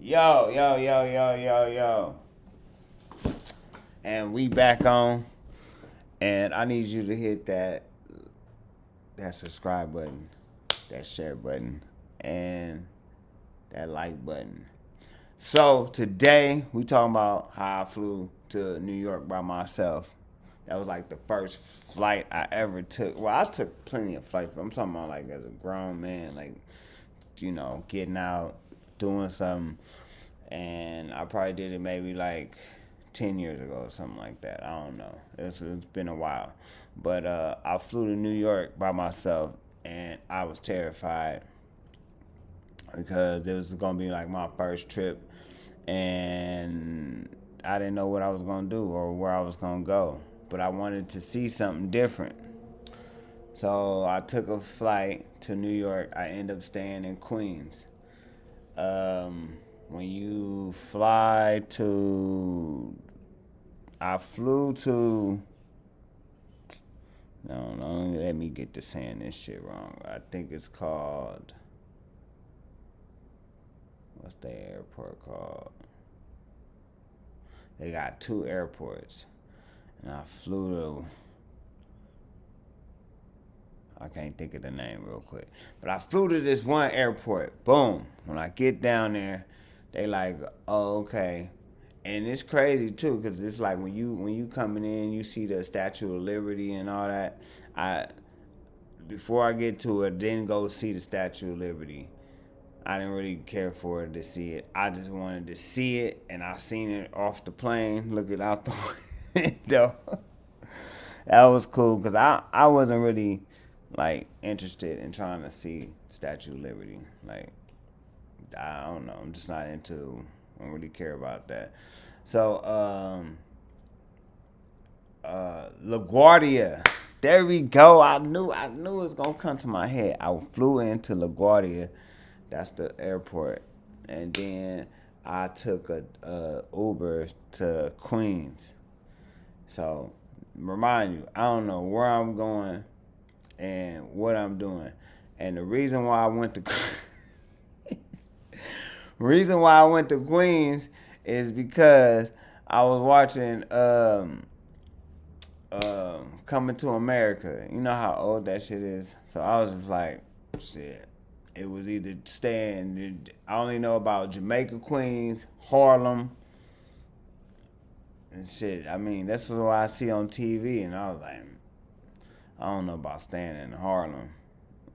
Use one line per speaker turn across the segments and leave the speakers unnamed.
Yo, yo, yo, yo, yo, yo. And we back on. And I need you to hit that subscribe button, that share button, and that like button. So today we talking about how I flew to New York by myself. That was like the first flight I ever took. Well, I took plenty of flights, but I'm talking about like as a grown man, like getting out, doing something. And I probably did it maybe like 10 years ago or something like that. I don't know. It's been a while. But I flew to New York by myself and I was terrified because it was going to be like my first trip and I didn't know what I was going to do or where I was going to go. But I wanted to see something different. So I took a flight to New York. I ended up staying in Queens. When you fly to, I flew to, no, no, let me get to saying this shit wrong. I think it's called, what's the airport called? They got two airports. And I flew to, I can't think of the name real quick. But I flew to this one airport. Boom. When I get down there, they like, oh, okay. And it's crazy too, because it's like when you coming in, you see the Statue of Liberty and all that. I Before I get to it, didn't go see the Statue of Liberty. I didn't really care for it to see it. I just wanted to see it, and I seen it off the plane, looking out the window. That was cool because I wasn't really like interested in trying to see Statue of Liberty. Like I don't know, I'm just not into. I don't really care about that. So LaGuardia. There we go. I knew it was gonna come to my head. I flew into LaGuardia. That's the airport, and then I took a Uber to Queens. So remind you, I don't know where I'm going and what I'm doing. And the reason why I went to reason why I went to Queens is because I was watching Coming to America. You know how old that shit is. So I was just like, shit. It was either staying. I only know about Jamaica, Queens, Harlem, and shit. I mean, that's what I see on TV, and I was like, I don't know about staying in Harlem.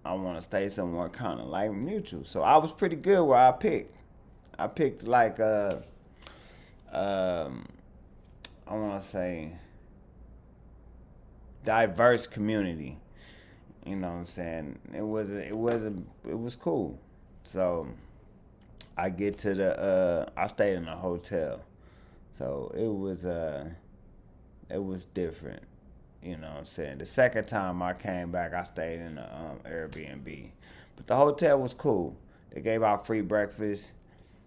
I want to stay somewhere kind of like neutral. So I was pretty good where I picked. I picked like um, I want to say diverse community. You know what I'm saying? It was cool. So I get to I stayed in a hotel. So it was different. You know what I'm saying? The second time I came back, I stayed in the Airbnb. But the hotel was cool. They gave out free breakfast.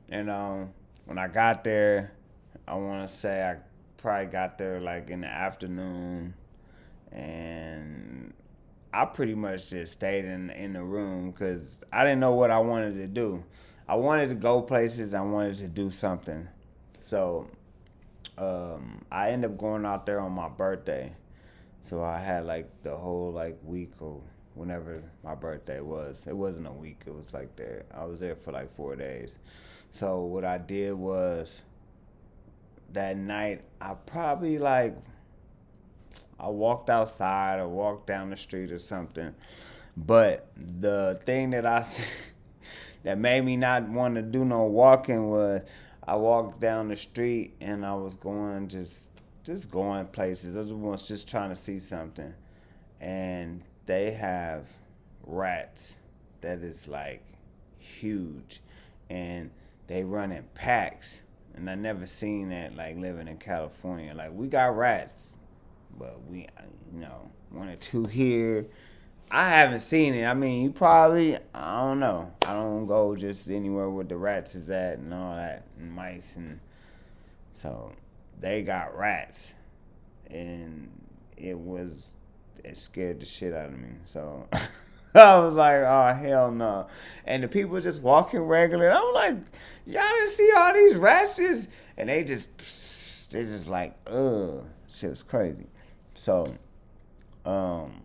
And when I got there, I want to say I probably got there like in the afternoon. And I pretty much just stayed in the room because I didn't know what I wanted to do. I wanted to go places. I wanted to do something. So I ended up going out there on my birthday. So I had like the whole like week or whenever my birthday was. It wasn't a week. It was like there. I was there for like 4 days. So what I did was that night I probably like I walked outside or walked down the street or something. But the thing that that made me not want to do no walking was I walked down the street and I was going just going places. I was just trying to see something, and they have rats that is like huge, and they run in packs. And I never seen that like living in California. Like we got rats, but we one or two here. I haven't seen it. I mean, you probably, I don't know. I don't go just anywhere where the rats is at and all that, and mice. And so they got rats. And it scared the shit out of me. So I was like, oh hell no. And the people just walking regular. And I'm like, y'all didn't see all these rashes? And they just like, ugh. Shit was crazy. So, um,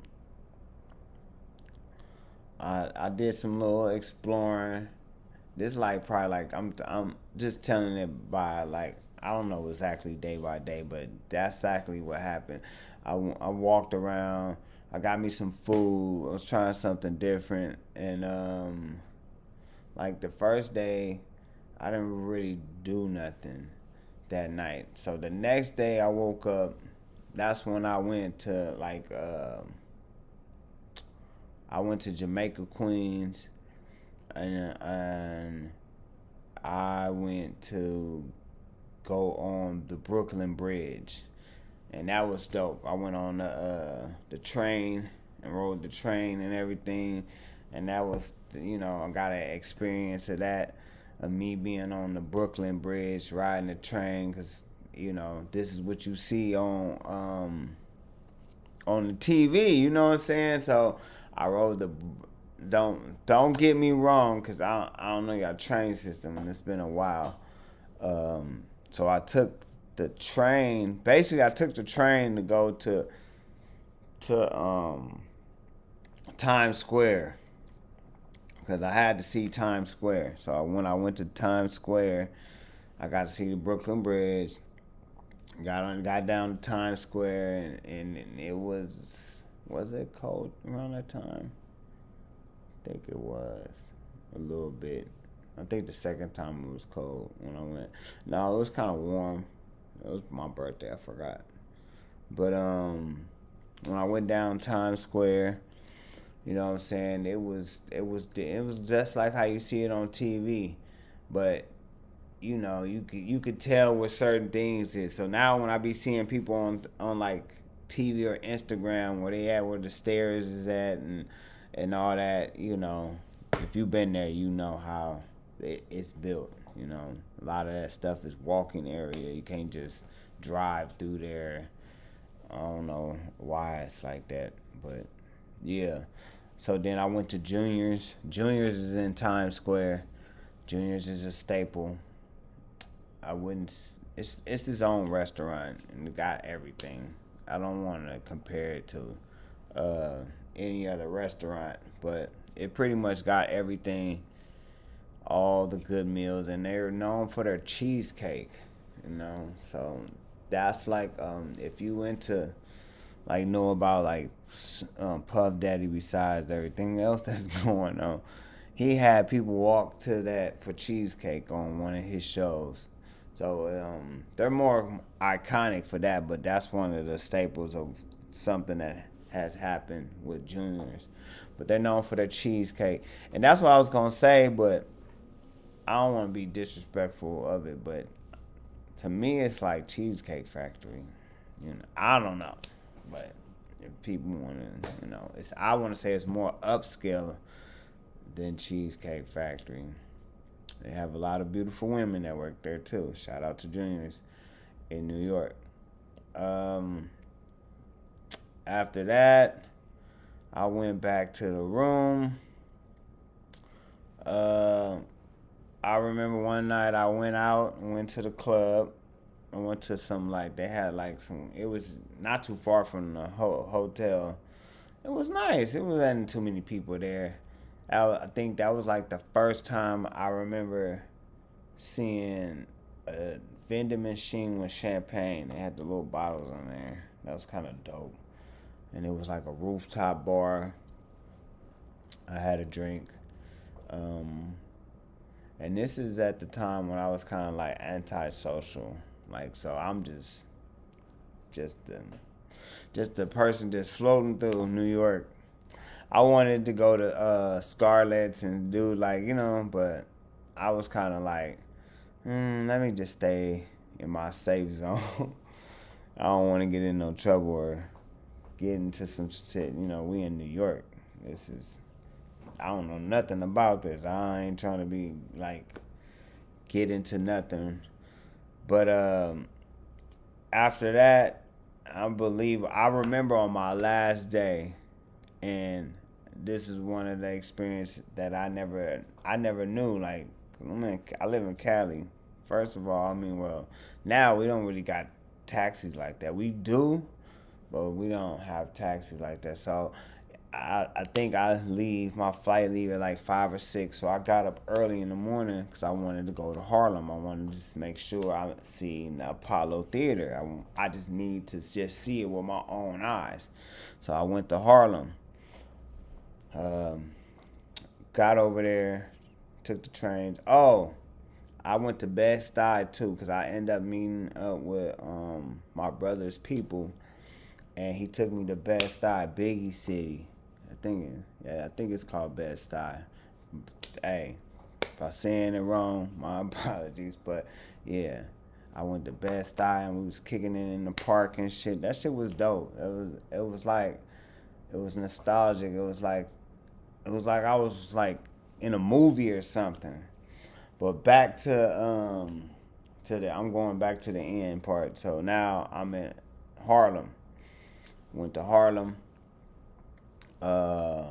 I did some little exploring. This like probably like I'm just telling it by like I don't know exactly day by day, but that's exactly what happened. I walked around. I got me some food. I was trying something different, and like the first day, I didn't really do nothing that night. So the next day I woke up. That's when I went to like I went to Jamaica, Queens, and I went to go on the Brooklyn Bridge, and that was dope. I went on the train and rode the train and everything, and that was I got an experience of that, of me being on the Brooklyn Bridge riding the train, because this is what you see on the TV. You know what I'm saying? So I rode the. Don't get me wrong, cause I don't know your train system, and it's been a while. So I took the train. Basically, I took the train to go to Times Square, because I had to see Times Square. So when I went to Times Square, I got to see the Brooklyn Bridge. Got down to Times Square, and it was it cold around that time? I think it was a little bit. I think the second time it was cold when I went. No, it was kind of warm. It was my birthday. I forgot. But when I went down Times Square, you know what I'm saying? It was just like how you see it on TV, but you could tell what certain things is. So now when I be seeing people on like TV or Instagram where the stairs is at and all that, if you've been there, you know how it's built. A lot of that stuff is walking area. You can't just drive through there. I don't know why it's like that, but yeah. So then I went to Junior's. Junior's is in Times Square. Junior's is a staple. I wouldn't. It's his own restaurant and it got everything. I don't want to compare it to uh, any other restaurant, but it pretty much got everything, all the good meals, and they're known for their cheesecake. So that's like if you into like know about like Puff Daddy besides everything else that's going on. He had people walk to that for cheesecake on one of his shows. So they're more iconic for that, but that's one of the staples of something that has happened with Juniors. But they're known for their cheesecake, and that's what I was gonna say. But I don't want to be disrespectful of it, but to me, it's like Cheesecake Factory. I don't know, but if people want to, it's I want to say it's more upscale than Cheesecake Factory. They have a lot of beautiful women that work there too. Shout out to Juniors in New York. Um, After that, I went back to the room. Uh, I remember one night I went out and went to the club. I went to some like they had like some. It was not too far from the hotel. It was nice. It wasn't too many people there. I think that was like the first time I remember seeing a vending machine with champagne. They had the little bottles on there. That was kind of dope. And it was like a rooftop bar. I had a drink. Um, and this is at the time when I was kind of like antisocial. Like, so I'm just the person just floating through New York. I wanted to go to Scarlett's and do like, but I was kind of like, let me just stay in my safe zone. I don't want to get in no trouble or get into some shit. We in New York. I don't know nothing about this. I ain't trying to be like, get into nothing. But after that, I remember on my last day, and this is one of the experiences that I never knew. Like, I live in Cali. First of all, I mean, well, now we don't really got taxis like that. We do, but we don't have taxis like that. So I think my flight leave at like 5 or 6. So I got up early in the morning because I wanted to go to Harlem. I wanted to just make sure I seen the Apollo Theater. I just need to just see it with my own eyes. So I went to Harlem. Um, got over there, took the trains. Oh, I went to Bed-Stuy too because I ended up meeting up with my brother's people, and he took me to Bed-Stuy, Biggie City. I think it's called Bed-Stuy. Hey, if I'm saying it wrong, my apologies. But yeah, I went to Bed-Stuy and we was kicking it in the park and shit. That shit was dope. It was like it was nostalgic. It was like I was like in a movie or something. But back to I'm going back to the end part. So now I'm in Harlem. Went to Harlem. Uh,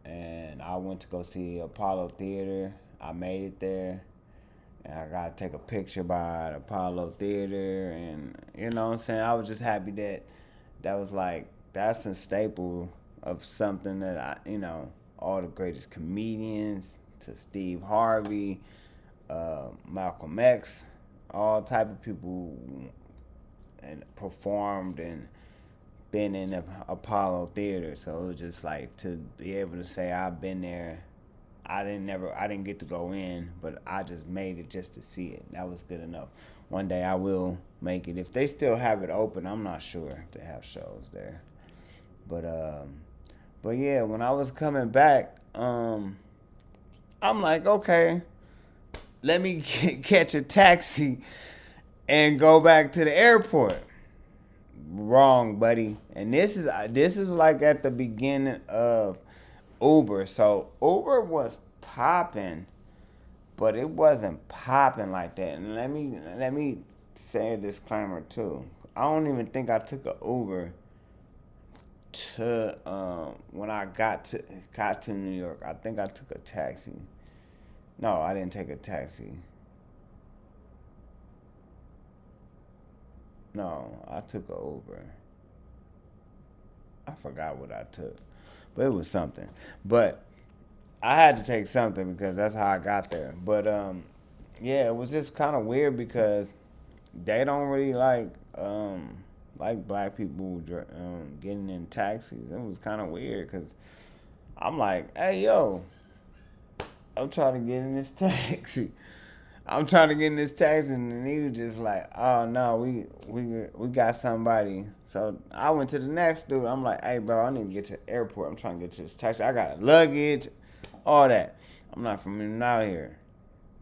and I went to go see Apollo Theater. I made it there. And I got to take a picture by the Apollo Theater. And, you know what I'm saying? I was just happy that was like, that's a staple of something that all the greatest comedians to Steve Harvey, Malcolm X, all type of people and performed and been in the Apollo Theater. So it was just like to be able to say I've been there. I didn't get to go in, but I just made it just to see it. That was good enough. One day I will make it. If they still have it open, I'm not sure if they have shows there. But but yeah, when I was coming back, I'm like, okay, let me catch a taxi and go back to the airport. Wrong, buddy. And this is like at the beginning of Uber. So Uber was popping, but it wasn't popping like that. And let me say a disclaimer too. I don't even think I took a Uber to when I got to New York. I think I took a taxi. No, I didn't take a taxi. No, I took a Uber. I forgot what I took, but it was something. But I had to take something because that's how I got there. But yeah, it was just kind of weird because they don't really like black people getting in taxis. It was kind of weird because I'm like, hey yo, I'm trying to get in this taxi. I'm trying to get in this taxi, and he was just like, "Oh no, we got somebody." So I went to the next dude. I'm like, "Hey, bro, I need to get to the airport. I'm trying to get to this taxi. I got luggage, all that. I'm not from even out here."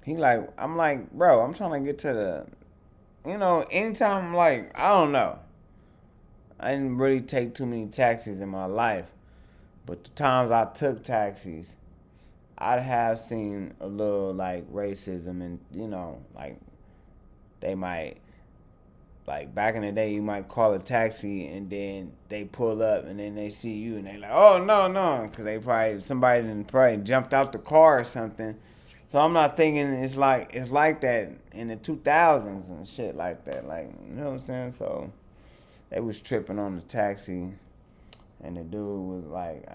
I'm like, bro, I'm trying to get to anytime I'm like, I don't know. I didn't really take too many taxis in my life, but the times I took taxis, I'd have seen a little like racism and like they might like back in the day you might call a taxi and then they pull up and then they see you and they like, oh no, because somebody done probably jumped out the car or something. So I'm not thinking it's like that in the 2000s and shit like that, like, you know what I'm saying. So they was tripping on the taxi and the dude was like,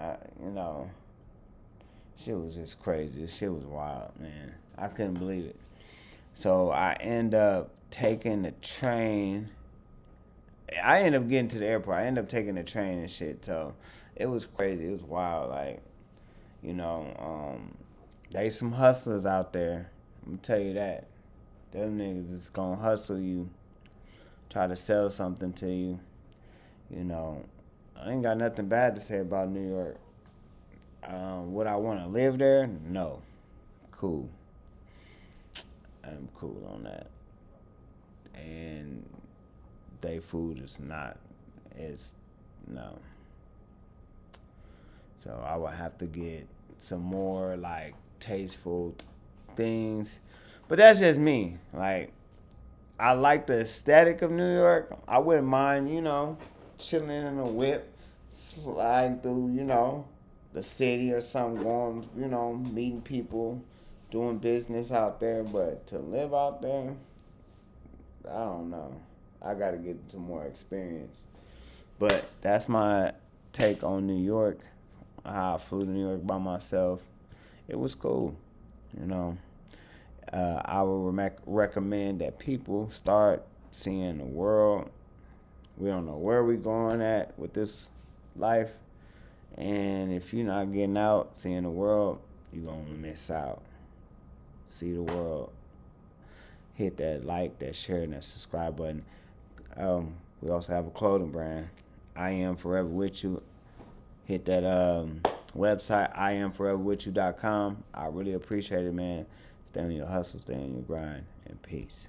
shit was just crazy. This shit was wild, man. I couldn't believe it. So I end up taking the train. I end up getting to the airport. I end up taking the train and shit. So it was crazy. It was wild. Like, they some hustlers out there. I'm gonna tell you that. Them niggas is gonna hustle you, try to sell something to you. I ain't got nothing bad to say about New York. Would I want to live there? No. Cool. I'm cool on that. And they food is not. It's no. So I would have to get some more like tasteful things. But that's just me. Like, I like the aesthetic of New York. I wouldn't mind, chilling in a whip, sliding through, the city or something, going, meeting people, doing business out there. But to live out there, I don't know. I got to get into more experience. But that's my take on New York. How I flew to New York by myself. It was cool, you know. I would recommend that people start seeing the world. We don't know where we're going at with this life. And if you're not getting out, seeing the world, you're going to miss out. See the world. Hit that like, that share, and that subscribe button. We also have a clothing brand. I am forever with you. Hit that website, IamForeverWithYou.com. I really appreciate it, man. Stay on your hustle, stay on your grind, and peace.